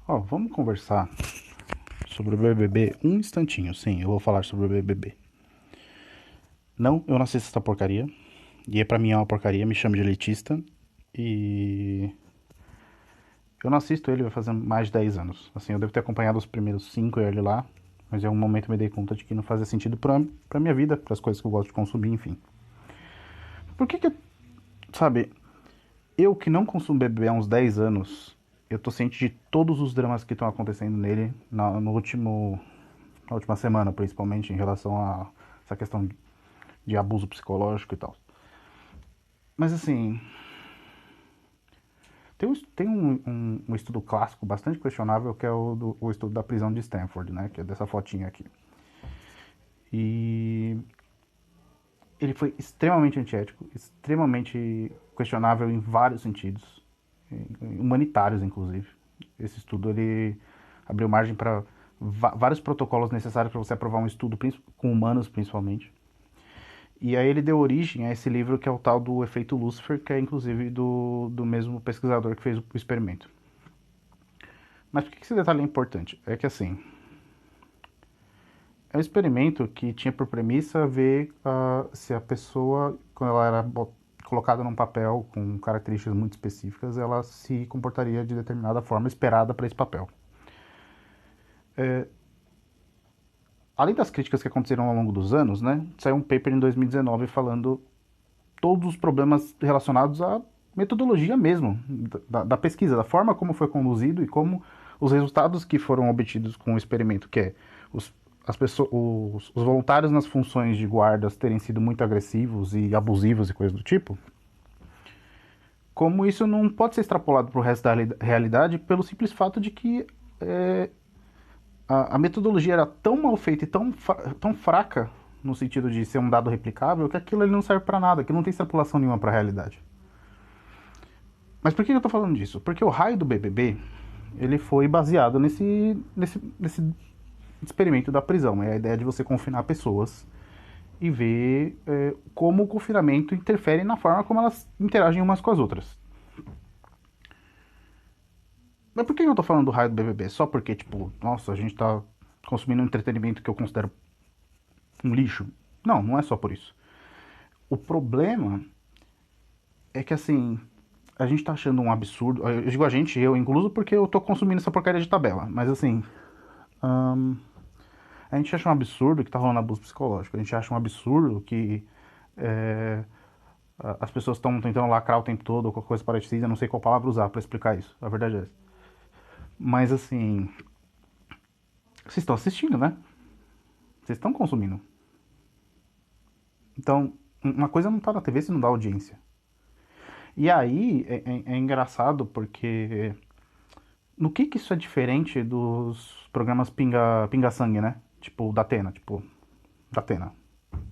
Ó, vamos conversar sobre o BBB um instantinho. Sim, eu vou falar sobre o BBB. Não, eu não assisto essa porcaria. E pra mim é uma porcaria, me chama de elitista. E eu não assisto ele vai fazer mais de 10 anos. Assim, eu devo ter acompanhado os primeiros 5 ele lá. Mas em algum momento me dei conta de que não fazia sentido pra minha vida, pras coisas que eu gosto de consumir, enfim. Por que que, sabe, eu que não consumo BBB há uns 10 anos, eu tô ciente de todos os dramas que estão acontecendo nele na última semana, principalmente, em relação a essa questão de abuso psicológico e tal. Mas assim, tem um estudo clássico bastante questionável que é o estudo da prisão de Stanford, né? Que é dessa fotinha aqui. E ele foi extremamente antiético, extremamente questionável em vários sentidos, humanitários inclusive. Esse estudo ele abriu margem para vários protocolos necessários para você aprovar um estudo com humanos principalmente. E aí ele deu origem a esse livro que é o tal do Efeito Lúcifer, que é inclusive do mesmo pesquisador que fez o experimento. Mas por que esse detalhe é importante? É que assim, é um experimento que tinha por premissa ver se a pessoa, quando ela era colocada num papel com características muito específicas, ela se comportaria de determinada forma esperada para esse papel. Além das críticas que aconteceram ao longo dos anos, né, saiu um paper em 2019 falando todos os problemas relacionados à metodologia mesmo da pesquisa, da forma como foi conduzido e como os resultados que foram obtidos com o experimento, que é os voluntários nas funções de guardas terem sido muito agressivos e abusivos e coisas do tipo, como isso não pode ser extrapolado para o resto da realidade pelo simples fato de que a metodologia era tão mal feita e tão fraca no sentido de ser um dado replicável que aquilo ele não serve para nada, que não tem extrapolação nenhuma para a realidade. Mas por que eu tô falando disso? Porque o raio do BBB, ele foi baseado nesse experimento da prisão. É a ideia de você confinar pessoas e ver como o confinamento interfere na forma como elas interagem umas com as outras. Mas por que eu tô falando do raio do BBB? Só porque, tipo, nossa, a gente tá consumindo um entretenimento que eu considero um lixo? Não, não é só por isso. O problema é que, assim, a gente tá achando um absurdo. Eu digo a gente, eu incluso, porque eu tô consumindo essa porcaria de tabela. Mas, assim, a gente acha um absurdo que tá rolando abuso psicológico. A gente acha um absurdo que é, as pessoas estão tentando lacrar o tempo todo ou qualquer coisa parecida. Eu não sei qual palavra usar pra explicar isso. A verdade é essa. Mas, assim, vocês estão assistindo, né? Vocês estão consumindo. Então, uma coisa não tá na TV se não dá audiência. E aí é engraçado porque no que isso é diferente dos programas pinga-sangue, né? Tipo, da Atena,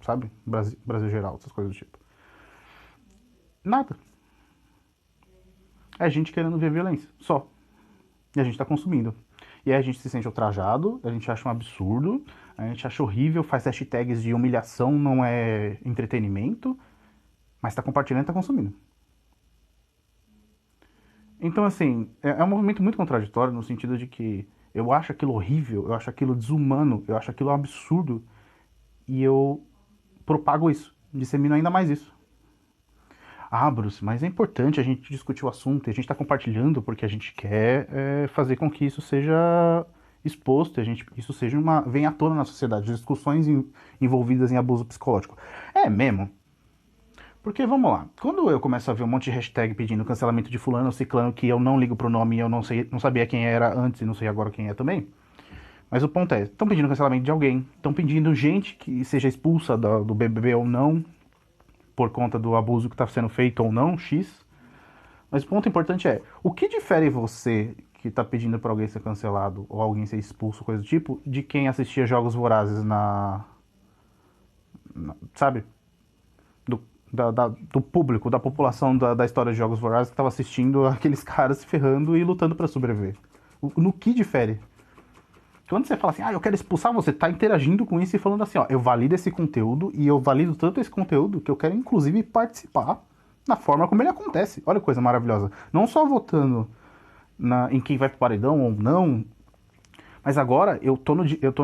sabe? Brasil Geral, essas coisas do tipo. Nada. É a gente querendo ver violência, só. E a gente tá consumindo. E aí a gente se sente ultrajado, a gente acha um absurdo, a gente acha horrível, faz hashtags de humilhação, não é entretenimento, mas tá compartilhando e tá consumindo. Então, assim, é um movimento muito contraditório no sentido de que eu acho aquilo horrível, eu acho aquilo desumano, eu acho aquilo absurdo e eu propago isso, dissemino ainda mais isso. Ah, Bruce, mas é importante a gente discutir o assunto e a gente está compartilhando porque a gente quer fazer com que isso seja exposto, isso seja venha à tona na sociedade, discussões envolvidas em abuso psicológico. É mesmo? Porque, vamos lá, quando eu começo a ver um monte de hashtag pedindo cancelamento de fulano ou ciclano que eu não ligo pro nome e eu não, sei, não sabia quem era antes e não sei agora quem é também, mas o ponto é, estão pedindo cancelamento de alguém, estão pedindo gente que seja expulsa do BBB ou não, por conta do abuso que está sendo feito ou não, X. Mas o ponto importante é, o que difere você que está pedindo para alguém ser cancelado ou alguém ser expulso, coisa do tipo, de quem assistia Jogos Vorazes sabe? Do, do público, da população da história de Jogos Vorazes que estava assistindo aqueles caras se ferrando e lutando para sobreviver. No que difere? Quando você fala assim, eu quero expulsar, você tá interagindo com isso e falando assim, eu valido esse conteúdo e eu valido tanto esse conteúdo que eu quero inclusive participar na forma como ele acontece. Olha que coisa maravilhosa. Não só votando em quem vai pro paredão ou não. Mas agora eu tô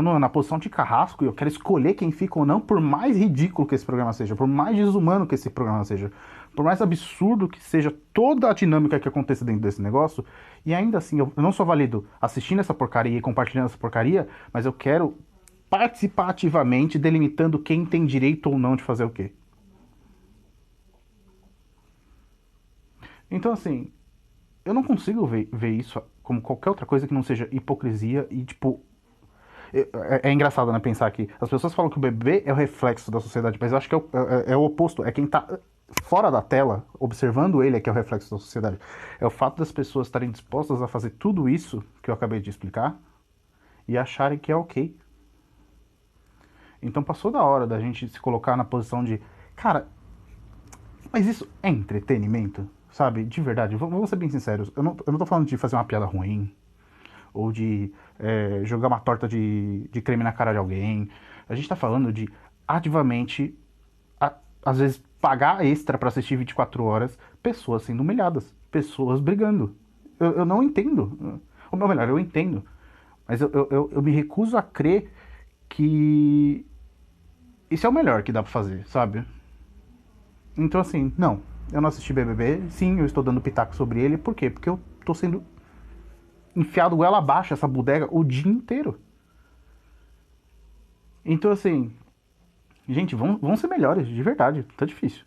na posição de carrasco e eu quero escolher quem fica ou não, por mais ridículo que esse programa seja, por mais desumano que esse programa seja, por mais absurdo que seja toda a dinâmica que aconteça dentro desse negócio. E ainda assim, eu não sou válido assistindo essa porcaria e compartilhando essa porcaria, mas eu quero participar ativamente, delimitando quem tem direito ou não de fazer o quê. Então, assim, eu não consigo ver isso como qualquer outra coisa que não seja hipocrisia e, tipo, é engraçado, né, pensar que as pessoas falam que o bebê é o reflexo da sociedade, mas eu acho que é o oposto. É quem tá fora da tela, observando ele, é que é o reflexo da sociedade. É o fato das pessoas estarem dispostas a fazer tudo isso que eu acabei de explicar e acharem que é ok. Então passou da hora da gente se colocar na posição de, cara, mas isso é entretenimento? Sabe? De verdade, vamos ser bem sinceros. Eu não tô falando de fazer uma piada ruim, ou de jogar uma torta de creme na cara de alguém. A gente tá falando de ativamente, a- às vezes, pagar extra pra assistir 24 horas, pessoas sendo humilhadas, pessoas brigando. Eu não entendo. Ou melhor, eu entendo. Mas eu me recuso a crer que isso é o melhor que dá pra fazer, sabe? Então, assim, não. Eu não assisti BBB. Sim, eu estou dando pitaco sobre ele. Por quê? Porque eu tô sendo enfiado goela abaixo essa bodega o dia inteiro. Então, assim, gente, vão ser melhores, de verdade. Tá difícil.